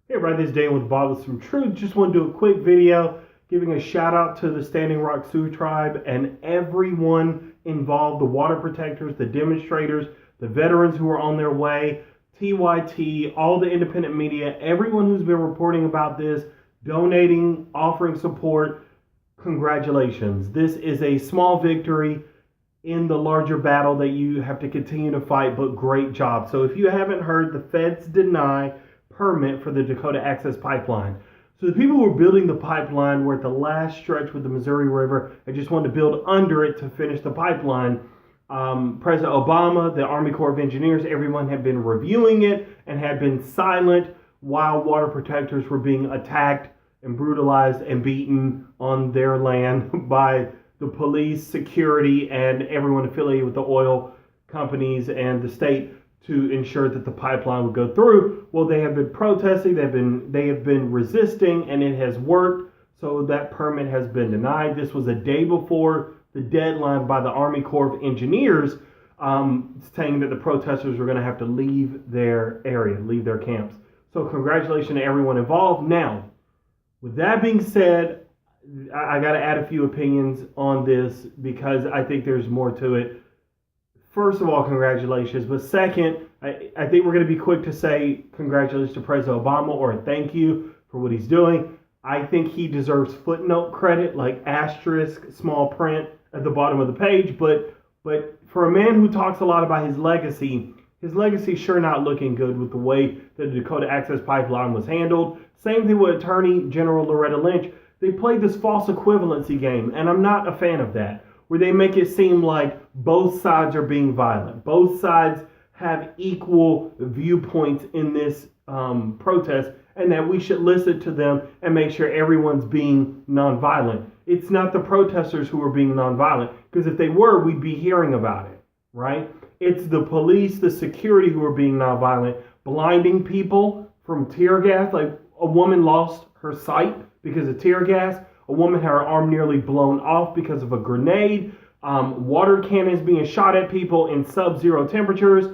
Hey everybody, this is Dan with Bob with some truth. Just want to do a quick video giving a shout out to the Standing Rock Sioux tribe and everyone involved, the water protectors, the demonstrators, the veterans who are on their way, TYT, all the independent media, everyone who's been reporting about this, donating, offering support. Congratulations. This is a small victory in the larger battle that you have to continue to fight, but great job. So if you haven't heard, the feds deny permit for the Dakota Access Pipeline. So the people who were building the pipeline were at the last stretch with the Missouri River and just wanted to build under it to finish the pipeline. President Obama, the Army Corps of Engineers, everyone had been reviewing it and had been silent while water protectors were being attacked and brutalized and beaten on their land by the police, security, and everyone affiliated with the oil companies and the state to ensure that the pipeline would go through. Well, they have been protesting, they have been resisting, and it has worked. So that permit has been denied. This was a day before the deadline by the Army Corps of Engineers, saying that the protesters were going to have to leave their area, leave their camps. So congratulations to everyone involved. Now, with that being said, I got to add a few opinions on this because I think there's more to it. First of all, congratulations. But second, I think we're going to be quick to say congratulations to President Obama or a thank you for what he's doing. I think he deserves footnote credit, like asterisk, small print at the bottom of the page. But for a man who talks a lot about his legacy sure not looking good with the way that the Dakota Access Pipeline was handled. Same thing with Attorney General Loretta Lynch. They played this false equivalency game, and I'm not a fan of that, where they make it seem like both sides are being violent. Both sides have equal viewpoints in this protest, and that we should listen to them and make sure everyone's being nonviolent. It's not the protesters who are being nonviolent, because if they were, we'd be hearing about it, right? It's the police, the security who are being nonviolent, blinding people from tear gas. Like a woman lost her sight because of tear gas. A woman had her arm nearly blown off because of a grenade. Water cannons being shot at people in sub-zero temperatures,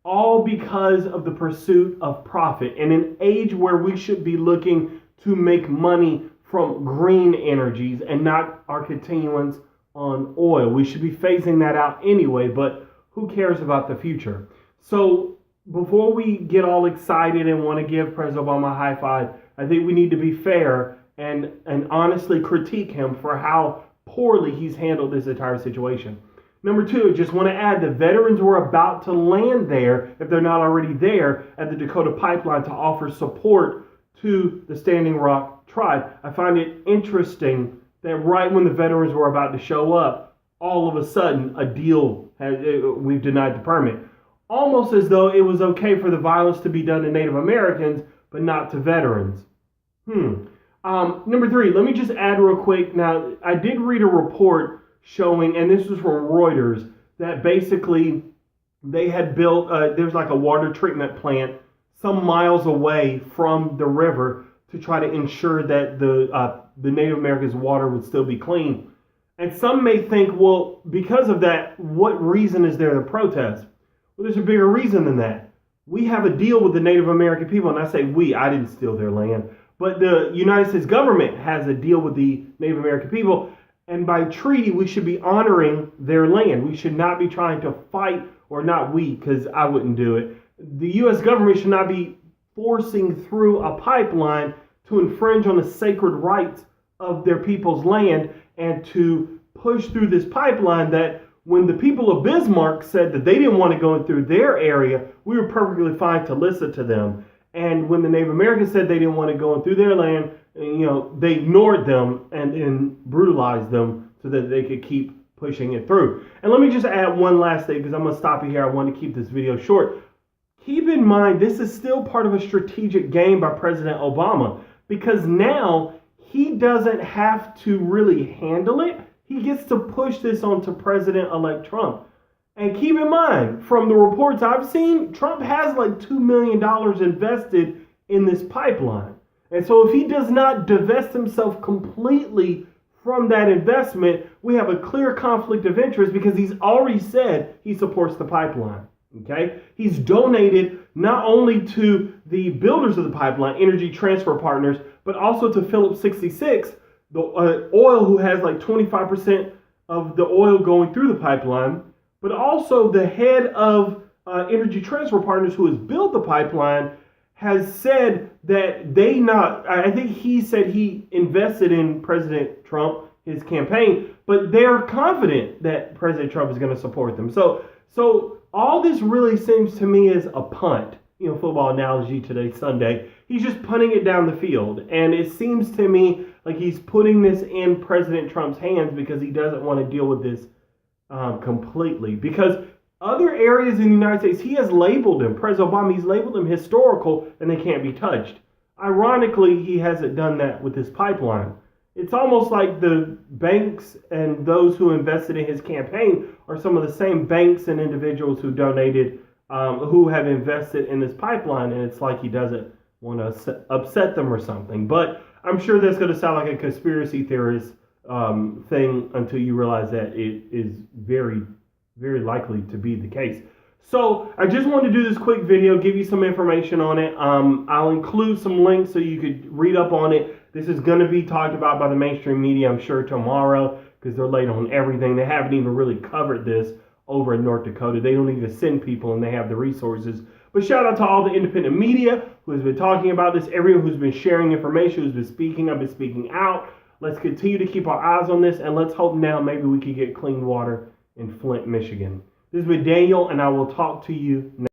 all because of the pursuit of profit. In an age where we should be looking to make money from green energies and not our continuance on oil. We should be phasing that out anyway, but who cares about the future? So before we get all excited and want to give President Obama a high five, I think we need to be fair and honestly critique him for how poorly he's handled this entire situation. Number two, just want to add the veterans were about to land there, if they're not already there, at the Dakota Pipeline to offer support to the Standing Rock tribe. I find it interesting that right when the veterans were about to show up, all of a sudden we've denied the permit. Almost as though it was okay for the violence to be done to Native Americans, but not to veterans. Number three, let me just add real quick. Now, I did read a report showing, and this was from Reuters, that basically they had built, there's like a water treatment plant some miles away from the river to try to ensure that the Native Americans' water would still be clean. And some may think, well, because of that, what reason is there to protest? Well, there's a bigger reason than that. We have a deal with the Native American people, and I say we, I didn't steal their land. But the United States government has a deal with the Native American people, and by treaty, we should be honoring their land. We should not be trying to fight, or not we, because I wouldn't do it. The U.S. government should not be forcing through a pipeline to infringe on the sacred rights of their people's land and to push through this pipeline that when the people of Bismarck said that they didn't want to go through their area, we were perfectly fine to listen to them. And when the Native Americans said they didn't want to go through their land, they ignored them and brutalized them so that they could keep pushing it through. And let me just add one last thing, because I'm going to stop you here. I want to keep this video short. Keep in mind, this is still part of a strategic game by President Obama, because now he doesn't have to really handle it. He gets to push this onto President-elect Trump. And keep in mind, from the reports I've seen, Trump has like $2 million invested in this pipeline. And so if he does not divest himself completely from that investment, we have a clear conflict of interest because he's already said he supports the pipeline. Okay, he's donated not only to the builders of the pipeline, Energy Transfer Partners, but also to Phillips 66, the oil who has like 25% of the oil going through the pipeline, but also the head of Energy Transfer Partners who has built the pipeline has said that I think he said he invested in President Trump, his campaign, but they're confident that President Trump is going to support them. So all this really seems to me is a punt, football analogy today, Sunday. He's just punting it down the field. And it seems to me like he's putting this in President Trump's hands because he doesn't want to deal with this completely. Because other areas in the United States, he has labeled them, President Obama, he's labeled them historical and they can't be touched. Ironically, he hasn't done that with this pipeline. It's almost like the banks and those who invested in his campaign are some of the same banks and individuals who donated, who have invested in this pipeline, and it's like he doesn't want to upset them or something. But I'm sure that's going to sound like a conspiracy theorist thing until you realize that it is very, very likely to be the case. So I just wanted to do this quick video, give you some information on it. I'll include some links so you could read up on it. This is going to be talked about by the mainstream media, I'm sure, tomorrow because they're late on everything. They haven't even really covered this over in North Dakota. They don't even send people and they have the resources. But shout out to all the independent media who has been talking about this, everyone who's been sharing information, who's been speaking up and speaking out. Let's continue to keep our eyes on this, and let's hope now maybe we can get clean water in Flint, Michigan. This has been Daniel, and I will talk to you next.